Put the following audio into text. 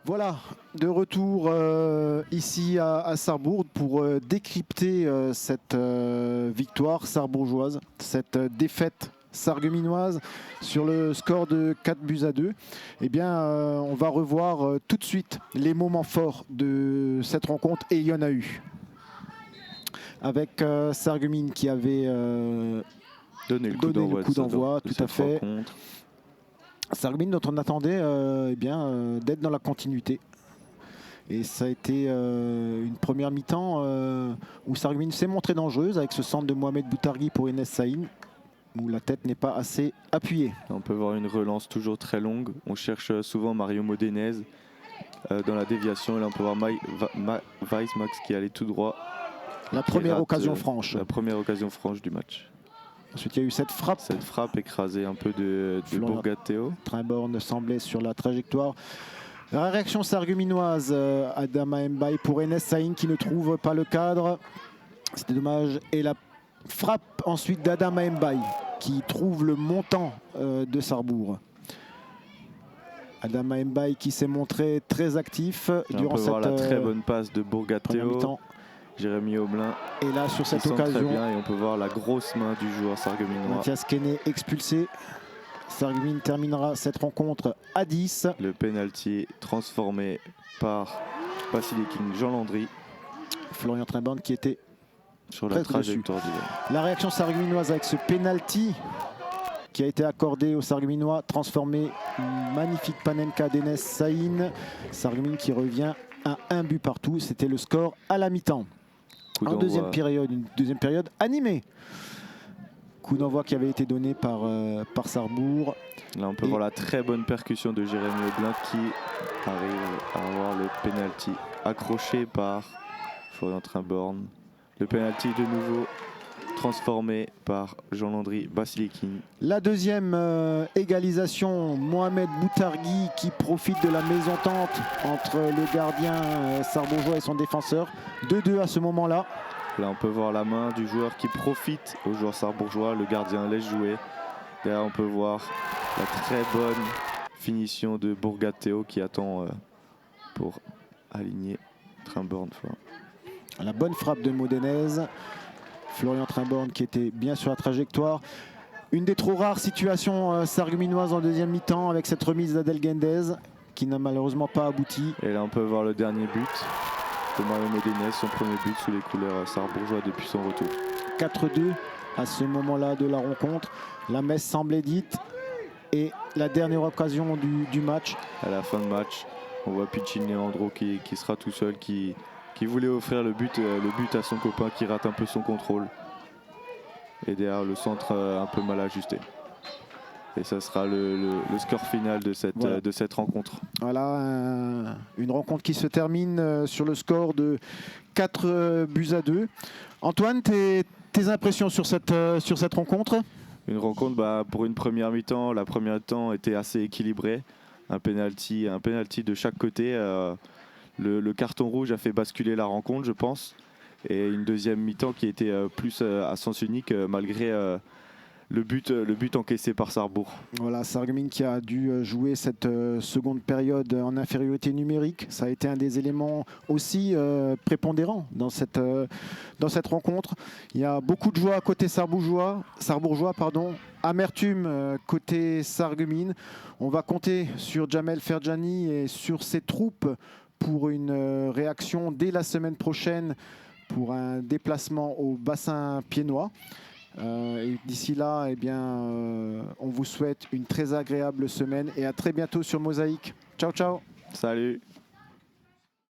Voilà, de retour ici à Sarrebourg pour décrypter cette victoire sarrebourgeoise, cette défaite sarregueminoise sur le score de 4-2. Eh bien, on va revoir tout de suite les moments forts de cette rencontre, et il y en a eu. Avec Sarreguemines qui avait donné le coup d'envoi, tout à fait. Sarreguemines dont on attendait d'être dans la continuité. Et ça a été une première mi-temps où Sarreguemines s'est montrée dangereuse avec ce centre de Mohamed Boutargui pour Enes Saïn, où la tête n'est pas assez appuyée. On peut voir une relance toujours très longue. On cherche souvent Mario Modenez dans la déviation. Et là, on peut voir Weissmax qui allait tout droit. La première occasion franche. La première occasion franche du match. Ensuite, il y a eu cette frappe. Cette frappe écrasée un peu de Bourgateo. Trimborn semblait sur la trajectoire. La réaction sarregueminoise, Adama Mbaye pour Enes Saïn qui ne trouve pas le cadre. C'était dommage. Et la frappe ensuite d'Adama Mbaye qui trouve le montant de Sarrebourg. Adama Mbaye qui s'est montré très actif durant cette... On peut voir la très bonne passe de Bourgateo. Jérémy Aublin. Et là, sur cette occasion, très bien, et on peut voir la grosse main du joueur sarregueminois. Mathias Kenney expulsé. Sarreguemines terminera cette rencontre à 10. Le penalty transformé par Basiliking Jean Landry. Florian Trimborn qui était sur la trajectoire d'hiver. La réaction sarregueminoise avec ce penalty qui a été accordé aux Sarregueminois, transformé, magnifique Panenka d'Enes Saïn. Sarreguemines qui revient à 1 but partout. C'était le score à la mi-temps. En deuxième période, une deuxième période animée. Coup d'envoi qui avait été donné par Sarrebourg. Là, on peut voir la très bonne percussion de Jérémy Aublin qui arrive à avoir le penalty accroché par Florian Trimborn. Le penalty de nouveau transformé par Jean Landry Basiliking. La deuxième égalisation, Mohamed Boutargui qui profite de la mésentente entre le gardien sarrebourgeois et son défenseur. 2-2 à ce moment-là. Là, on peut voir la main du joueur qui profite au joueur sarrebourgeois. Le gardien laisse jouer. Derrière, on peut voir la très bonne finition de Bourgateo qui attend pour aligner Trimborn. La bonne frappe de Modenez. Florian Trimborn qui était bien sur la trajectoire. Une des trop rares situations sarregueminoises en deuxième mi-temps avec cette remise d'Adel Gendez qui n'a malheureusement pas abouti. Et là, on peut voir le dernier but de Mario Modenez, son premier but sous les couleurs sarrebourgeois depuis son retour. 4-2 à ce moment-là de la rencontre. La messe semblait dite et la dernière occasion du match. À la fin de match, on voit Piccin Leandro qui sera tout seul, qui voulait offrir le but à son copain qui rate un peu son contrôle. Et derrière le centre un peu mal ajusté. Et ça sera le score final de cette rencontre. Voilà, une rencontre qui se termine sur le score de 4-2. Antoine, tes impressions sur cette rencontre? Une rencontre, pour une première mi-temps, la première mi-temps était assez équilibrée. Un penalty de chaque côté. Le carton rouge a fait basculer la rencontre, je pense. Et une deuxième mi-temps qui était plus à sens unique malgré le but encaissé par Sarrebourg. Voilà, Sarreguemines qui a dû jouer cette seconde période en infériorité numérique. Ça a été un des éléments aussi prépondérants dans cette rencontre. Il y a beaucoup de joie côté sarrebourgeois, amertume côté Sarreguemines. On va compter sur Jamel Ferjani et sur ses troupes pour une réaction dès la semaine prochaine pour un déplacement au bassin piénois. D'ici là, on vous souhaite une très agréable semaine et à très bientôt sur Mosaïque. Ciao, ciao. Salut.